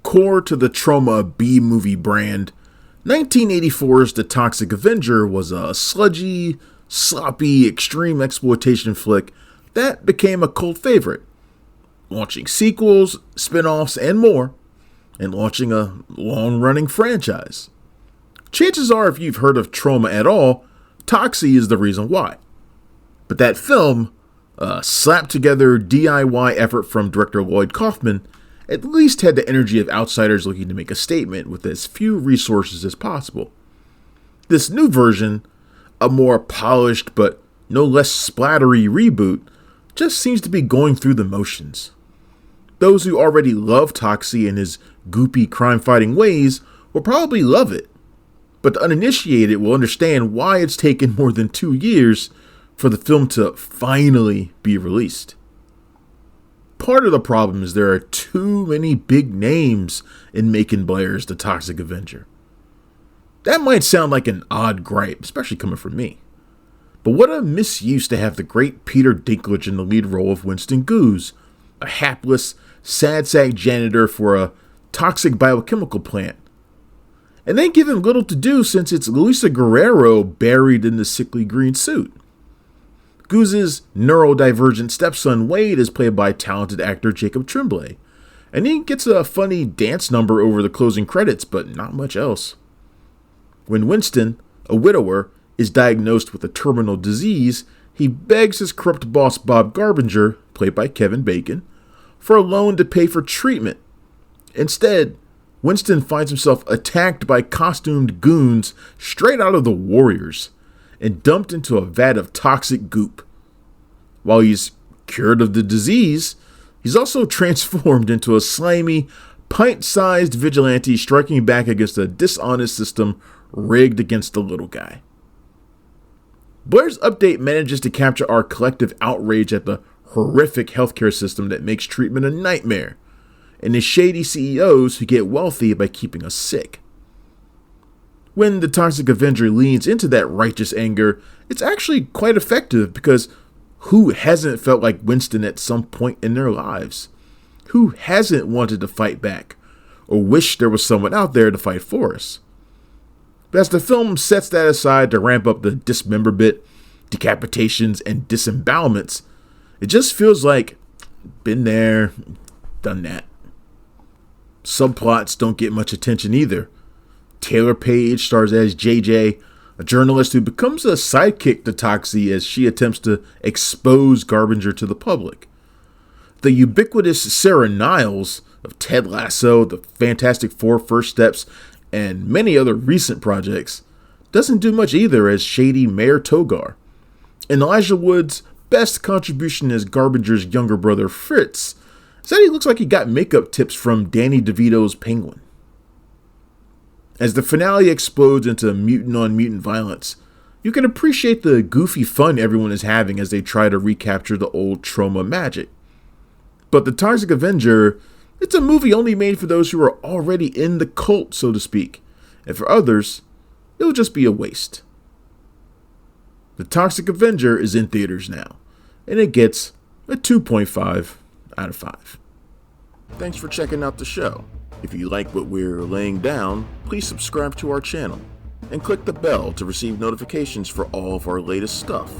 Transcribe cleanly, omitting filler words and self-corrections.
Core to the Troma B-movie brand, 1984's The Toxic Avenger was a sludgy, sloppy, extreme exploitation flick that became a cult favorite, launching sequels, spin-offs, and more, and launching a long-running franchise. Chances are, if you've heard of Troma at all, Toxie is the reason why. But that film, a slapped-together DIY effort from director Lloyd Kaufman, at least had the energy of outsiders looking to make a statement with as few resources as possible. This new version, a more polished but no less splattery reboot, just seems to be going through the motions. Those who already love Toxie and his goopy crime-fighting ways will probably love it, but the uninitiated will understand why it's taken more than 2 years for the film to finally be released. Part of the problem is there are too many big names in Macon Blair's The Toxic Avenger. That might sound like an odd gripe, especially coming from me. But what a misuse to have the great Peter Dinklage in the lead role of Winston Gooze, a hapless, sad sack janitor for a toxic biochemical plant. And then give him little to do since it's Luisa Guerrero buried in the sickly green suit. Gooze's neurodivergent stepson Wade is played by talented actor Jacob Tremblay, and he gets a funny dance number over the closing credits, but not much else. When Winston, a widower, is diagnosed with a terminal disease, he begs his corrupt boss Bob Garbinger, played by Kevin Bacon, for a loan to pay for treatment. Instead, Winston finds himself attacked by costumed goons straight out of The Warriors and dumped into a vat of toxic goop. While he's cured of the disease, he's also transformed into a slimy, pint-sized vigilante striking back against a dishonest system rigged against the little guy. Blair's update manages to capture our collective outrage at the horrific healthcare system that makes treatment a nightmare, and the shady CEOs who get wealthy by keeping us sick. When the Toxic Avenger leans into that righteous anger, it's actually quite effective because who hasn't felt like Winston at some point in their lives? Who hasn't wanted to fight back or wished there was someone out there to fight for us? But as the film sets that aside to ramp up the dismemberment, decapitations, and disembowelments, it just feels like been there, done that. Subplots don't get much attention either. Taylour Paige stars as JJ, a journalist who becomes a sidekick to Toxie as she attempts to expose Garbinger to the public. The ubiquitous Sarah Niles of Ted Lasso, The Fantastic Four: First Steps, and many other recent projects doesn't do much either as shady Mayor Togar. And Elijah Wood's best contribution as Garbinger's younger brother Fritz is that he looks like he got makeup tips from Danny DeVito's Penguin. As the finale explodes into mutant-on-mutant violence, you can appreciate the goofy fun everyone is having as they try to recapture the old Troma magic. But The Toxic Avenger, it's a movie only made for those who are already in the cult, so to speak, and for others, it'll just be a waste. The Toxic Avenger is in theaters now, and it gets a 2.5 out of 5. Thanks for checking out the show. If you like what we're laying down, please subscribe to our channel and click the bell to receive notifications for all of our latest stuff.